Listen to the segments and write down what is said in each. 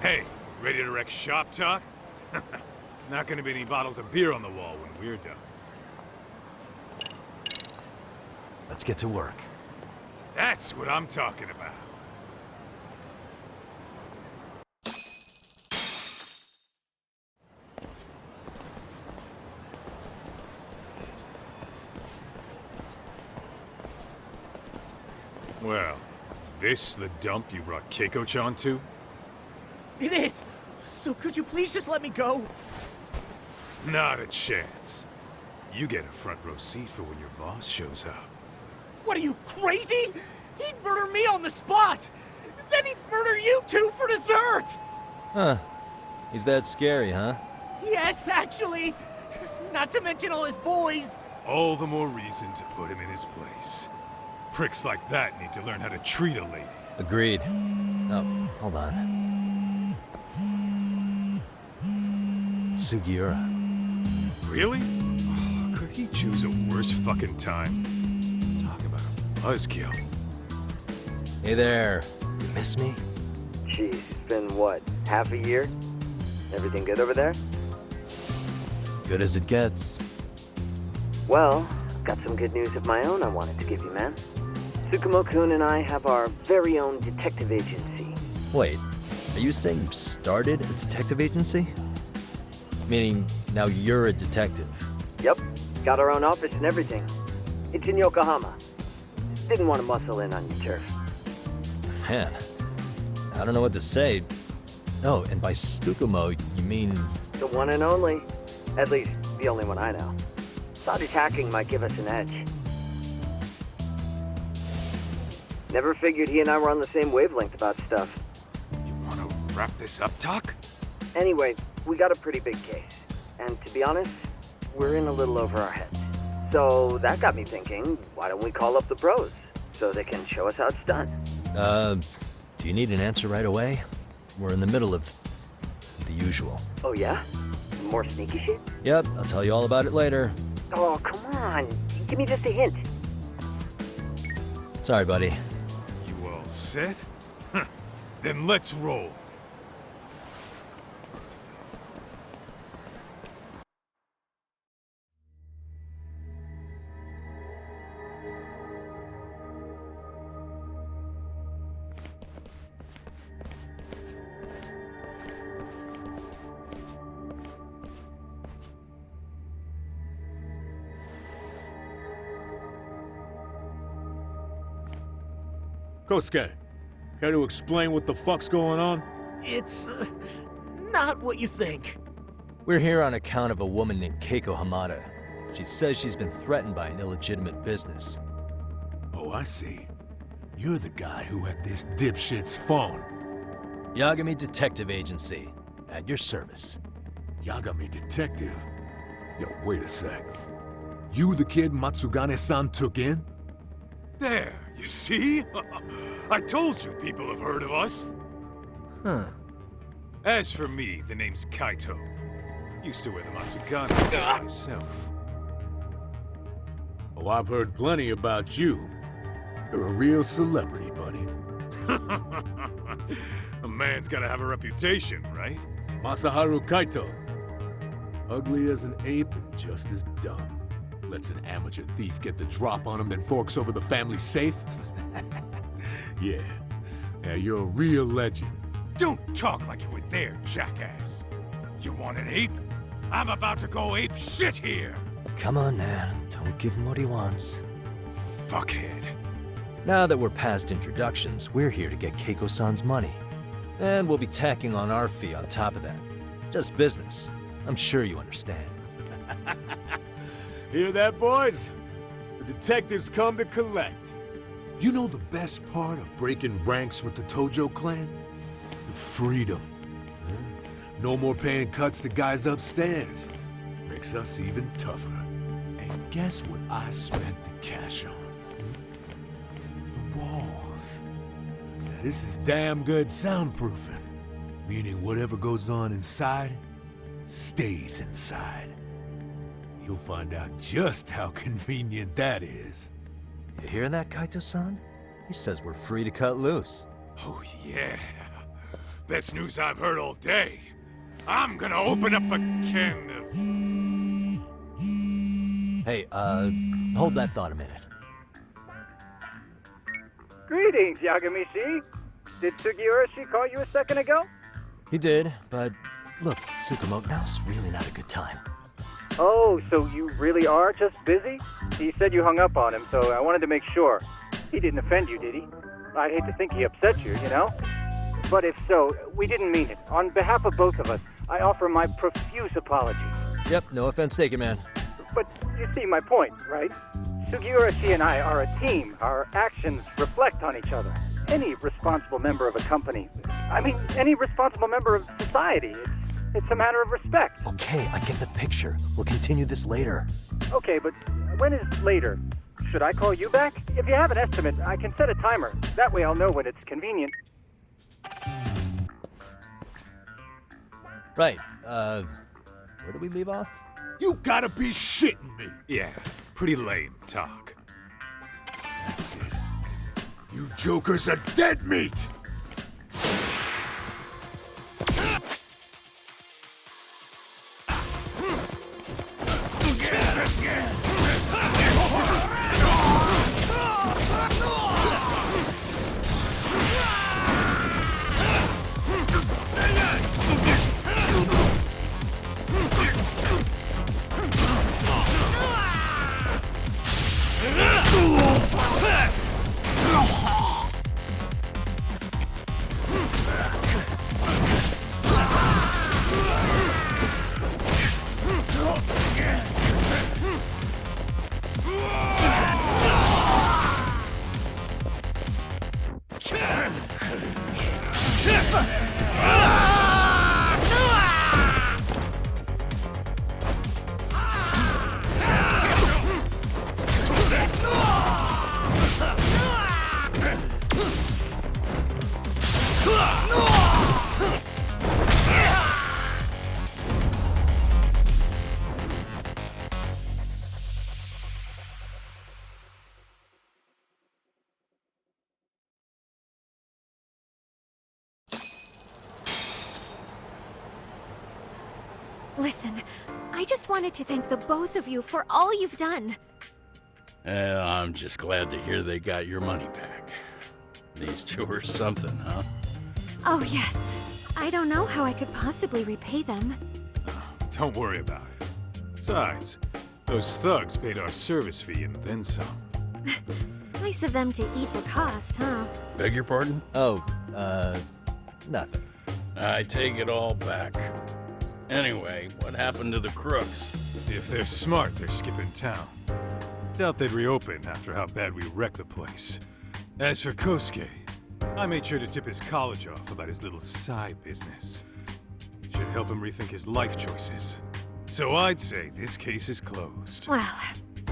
Hey, ready to wreck shop talk? Not gonna be any bottles of beer on the wall when we're done. Let's get to work. That's what I'm talking about. Well, this the dump you brought Keiko-chan to? It is! So could you please just let me go? Not a chance. You get a front row seat for when your boss shows up. What are you, crazy? He'd murder me on the spot! Then he'd murder you two for dessert! Huh. He's that scary, huh? Yes, actually! Not to mention all his boys! All the more reason to put him in his place. Pricks like that need to learn how to treat a lady. Agreed. Oh, hold on. Sugiura. Really? Oh, could he choose a worse fucking time? Talk about a buzzkill. Hey there. You miss me? Geez, it's been what, half a year? Everything good over there? Good as it gets. Well, I've got some good news of my own I wanted to give you, man. Tsukumo-kun and I have our very own detective agency. Wait, are you saying you started a detective agency? Meaning, now you're a detective? Yep, got our own office and everything. It's in Yokohama. Didn't want to muscle in on your turf. Man, I don't know what to say. Oh, and by Tsukumo, you mean... The one and only. At least, the only one I know. Thought his hacking might give us an edge. Never figured he and I were on the same wavelength about stuff. You wanna wrap this up, Doc? Anyway, we got a pretty big case. And to be honest, we're in a little over our heads. So that got me thinking, why don't we call up the bros so they can show us how it's done? Do you need an answer right away? We're in the middle of the usual. Oh yeah? More sneaky shit? Yep, I'll tell you all about it later. Oh, come on. Give me just a hint. Sorry, buddy. You all set? Then let's roll. Kosuke, care to explain what the fuck's going on? It's... not what you think. We're here on account of a woman named Keiko Hamada. She says she's been threatened by an illegitimate business. Oh, I see. You're the guy who had this dipshit's phone. Yagami Detective Agency. At your service. Yagami Detective? Yo, wait a sec. You the kid Matsugane-san took in? There, you see? I told you people have heard of us. Huh. As for me, the name's Kaito. Used to wear the Matsugane myself. Oh, I've heard plenty about you. You're a real celebrity, buddy. A man's gotta have a reputation, right? Masaharu Kaito. Ugly as an ape and just as dumb. Lets an amateur thief get the drop on him, then forks over the family safe? Yeah. Yeah, you're a real legend. Don't talk like you were there, jackass. You want an ape? I'm about to go ape shit here. Come on, man. Don't give him what he wants. Fuckhead. Now that we're past introductions, we're here to get Keiko-san's money. And we'll be tacking on our fee on top of that. Just business. I'm sure you understand. Hear that, boys? The detectives come to collect. You know the best part of breaking ranks with the Tojo clan? The freedom. Huh? No more paying cuts to guys upstairs. Makes us even tougher. And guess what I spent the cash on? The walls. Now this is damn good soundproofing. Meaning whatever goes on inside, stays inside. You'll find out just how convenient that is. You hear that, Kaito-san? He says we're free to cut loose. Oh yeah. Best news I've heard all day. I'm gonna open up a can of... Hey, hold that thought a minute. Greetings, Yagami-shi. Did Sugiura-shi call you a second ago? He did, but look, Tsukumo, now's really not a good time. Oh, so you really are just busy? He said you hung up on him, so I wanted to make sure. He didn't offend you, did he? I'd hate to think he upset you, you know? But if so, we didn't mean it. On behalf of both of us, I offer my profuse apologies. Yep, no offense taken, man. But you see my point, right? Sugiura-shi and I are a team. Our actions reflect on each other. Any responsible member of a company, any responsible member of society, it's a matter of respect. Okay, I get the picture. We'll continue this later. Okay, but when is later? Should I call you back? If you have an estimate, I can set a timer. That way I'll know when it's convenient. Right, where do we leave off? You gotta be shitting me! Yeah, pretty lame talk. That's it. You jokers are dead meat! Listen, I just wanted to thank the both of you for all you've done. I'm just glad to hear they got your money back. These two are something, huh? Oh, yes. I don't know how I could possibly repay them. Don't worry about it. Besides, those thugs paid our service fee and then some. Nice of them to eat the cost, huh? Beg your pardon? Oh, nothing. I take it all back. Anyway, what happened to the crooks? If they're smart, they're skipping town. Doubt they'd reopen after how bad we wrecked the place. As for Kosuke, I made sure to tip his college off about his little side business. Should help him rethink his life choices. So I'd say this case is closed. Well,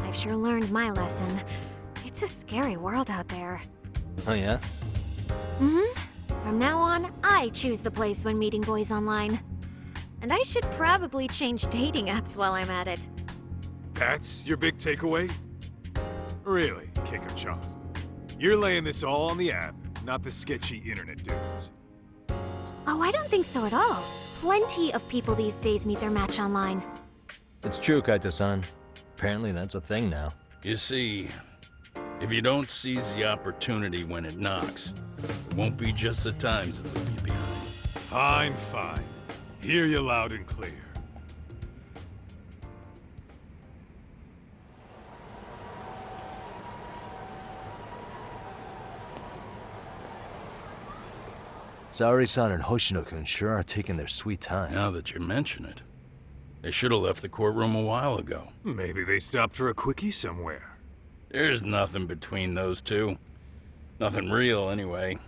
I've sure learned my lesson. It's a scary world out there. Oh, yeah? Mm-hmm. From now on, I choose the place when meeting boys online. And I should probably change dating apps while I'm at it. That's your big takeaway? Really, Keiko-chan? You're laying this all on the app, not the sketchy internet dudes. Oh, I don't think so at all. Plenty of people these days meet their match online. It's true, Kaito-san. Apparently that's a thing now. You see, if you don't seize the opportunity when it knocks, it won't be just the times that leave you behind. Fine, fine. Hear you loud and clear. Saori-san and Hoshino-kun sure are taking their sweet time. Now that you mention it, they should have left the courtroom a while ago. Maybe they stopped for a quickie somewhere. There's nothing between those two. Nothing real, anyway.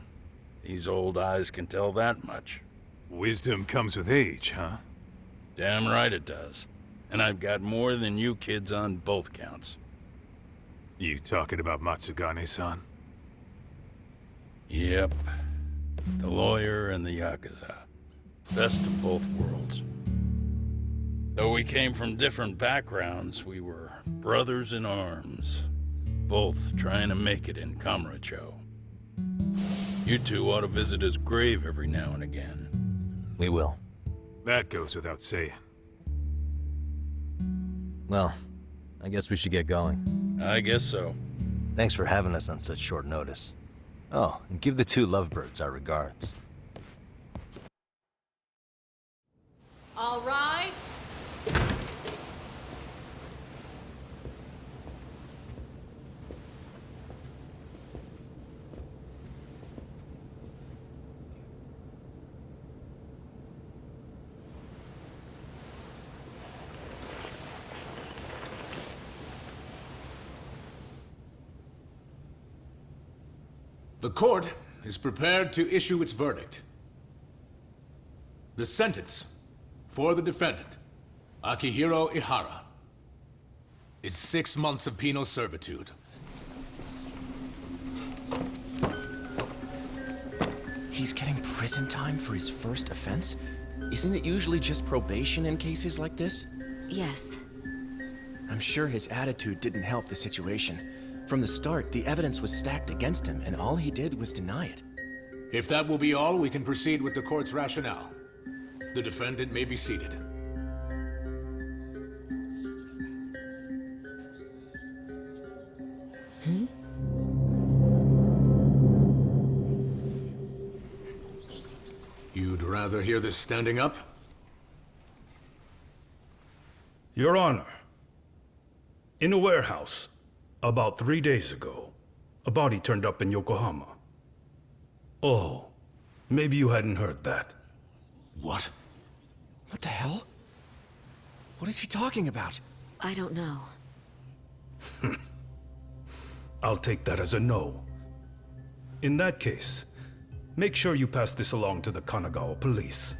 These old eyes can tell that much. Wisdom comes with age, huh? Damn right it does. And I've got more than you kids on both counts. You talking about Matsugane-san? Yep. The lawyer and the Yakuza. Best of both worlds. Though we came from different backgrounds, we were brothers in arms. Both trying to make it in Kamurocho. You two ought to visit his grave every now and again. We will. That goes without saying. Well, I guess we should get going. I guess so. Thanks for having us on such short notice. Oh, and give the two lovebirds our regards. All rise. The court is prepared to issue its verdict. The sentence for the defendant, Akihiro Ihara, is 6 months of penal servitude. He's getting prison time for his first offense? Isn't it usually just probation in cases like this? Yes. I'm sure his attitude didn't help the situation. From the start, the evidence was stacked against him, and all he did was deny it. If that will be all, we can proceed with the court's rationale. The defendant may be seated. You'd rather hear this standing up? Your Honor, in a warehouse, about 3 days ago, a body turned up in Yokohama. Oh, maybe you hadn't heard that. What? What the hell? What is he talking about? I don't know. I'll take that as a no. In that case, make sure you pass this along to the Kanagawa police.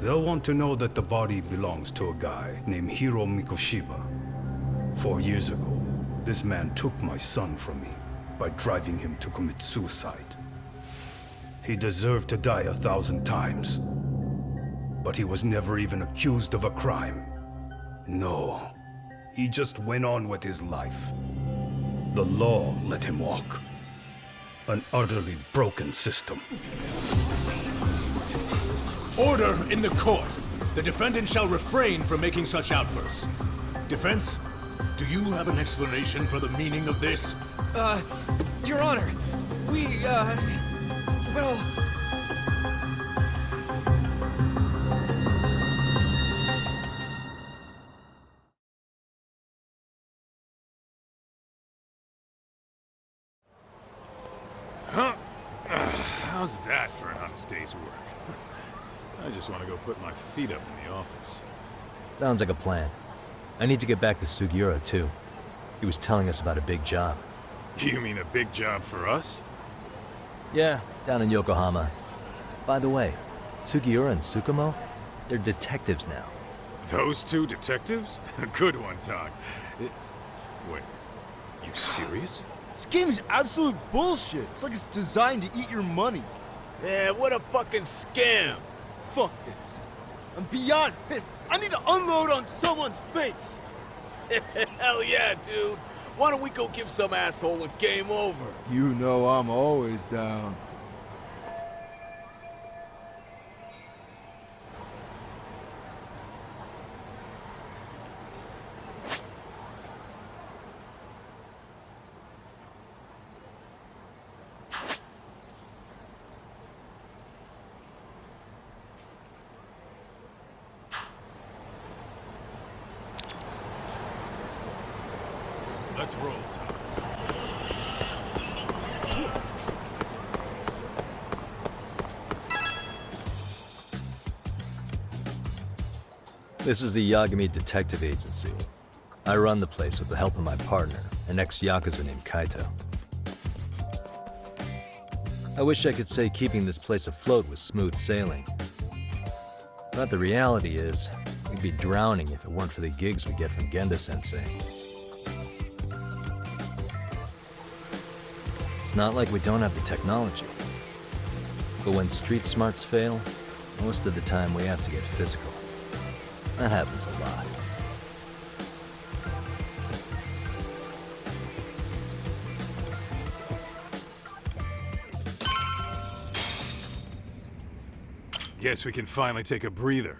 They'll want to know that the body belongs to a guy named Hiro Mikoshiba. 4 years ago, this man took my son from me by driving him to commit suicide. He deserved to die 1,000 times, but he was never even accused of a crime. No, he just went on with his life. The law let him walk. An utterly broken system. Order in the court! The defendant shall refrain from making such outbursts. Defense, do you have an explanation for the meaning of this? Your Honor, well... Huh? How's that for an honest day's work? I just want to go put my feet up in the office. Sounds like a plan. I need to get back to Sugiura, too. He was telling us about a big job. You mean a big job for us? Yeah, down in Yokohama. By the way, Sugiura and Tsukumo, they're detectives now. Those two detectives? Good one, Todd. Wait, you serious? This game is absolute bullshit. It's like it's designed to eat your money. Yeah, what a fucking scam! Fuck this. I'm beyond pissed. I need to unload on someone's face. Hell yeah, dude. Why don't we go give some asshole a game over? You know I'm always down. Let's roll, Todd. This is the Yagami Detective Agency. I run the place with the help of my partner, an ex-Yakuza named Kaito. I wish I could say keeping this place afloat was smooth sailing. But the reality is, we'd be drowning if it weren't for the gigs we get from Genda-sensei. It's not like we don't have the technology. But when street smarts fail, most of the time we have to get physical. That happens a lot. Guess we can finally take a breather.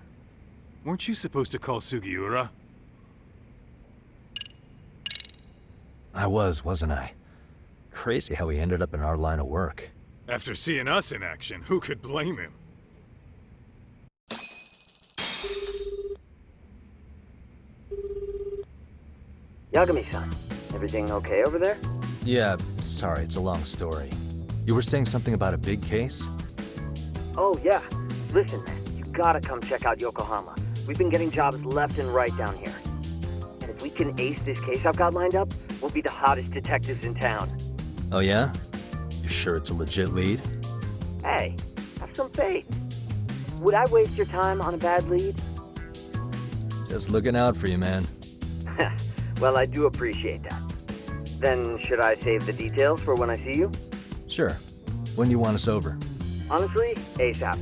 Weren't you supposed to call Sugiura? I was, wasn't I? Crazy how he ended up in our line of work. After seeing us in action, who could blame him? Yagami-san, everything okay over there? Yeah, sorry, it's a long story. You were saying something about a big case? Oh, yeah. Listen, man, you gotta come check out Yokohama. We've been getting jobs left and right down here. And if we can ace this case I've got lined up, we'll be the hottest detectives in town. Oh yeah? You sure it's a legit lead? Hey, have some faith. Would I waste your time on a bad lead? Just looking out for you, man. Well, I do appreciate that. Then should I save the details for when I see you? Sure. When do you want us over? Honestly, ASAP.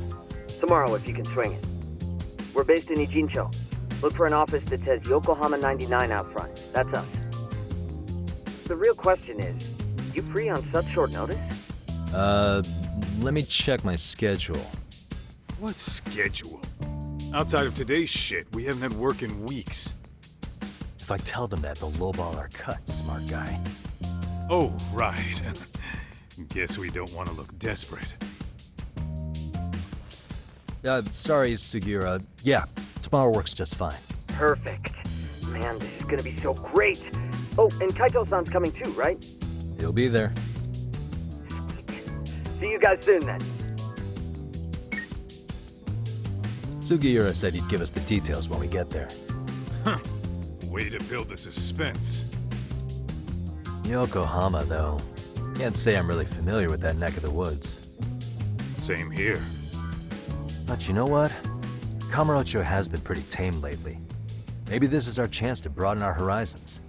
Tomorrow if you can swing it. We're based in Ijincho. Look for an office that says Yokohama 99 out front. That's us. The real question is, you free on such short notice? Let me check my schedule. What schedule? Outside of today's shit, we haven't had work in weeks. If I tell them that, they'll lowball our cut, smart guy. Oh, right. Guess we don't want to look desperate. Sorry, Sugiura. Yeah, tomorrow works just fine. Perfect. Man, this is gonna be so great. Oh, and Kaito-san's coming too, right? He'll be there. See you guys soon then. Sugiura said he'd give us the details when we get there. Huh. Way to build the suspense. Yokohama, though. Can't say I'm really familiar with that neck of the woods. Same here. But you know what? Kamurocho has been pretty tame lately. Maybe this is our chance to broaden our horizons.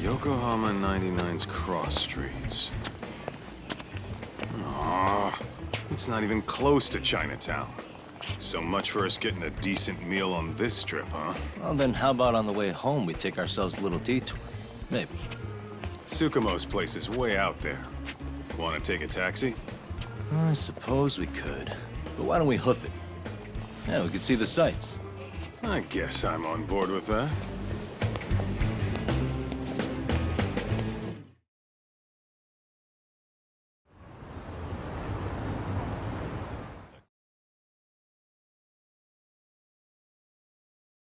Yokohama 99's cross streets. Aw, it's not even close to Chinatown. So much for us getting a decent meal on this trip, huh? Well, then how about on the way home we take ourselves a little detour? Maybe. Tsukumo's place is way out there. Want to take a taxi? I suppose we could. But why don't we hoof it? Yeah, we could see the sights. I guess I'm on board with that.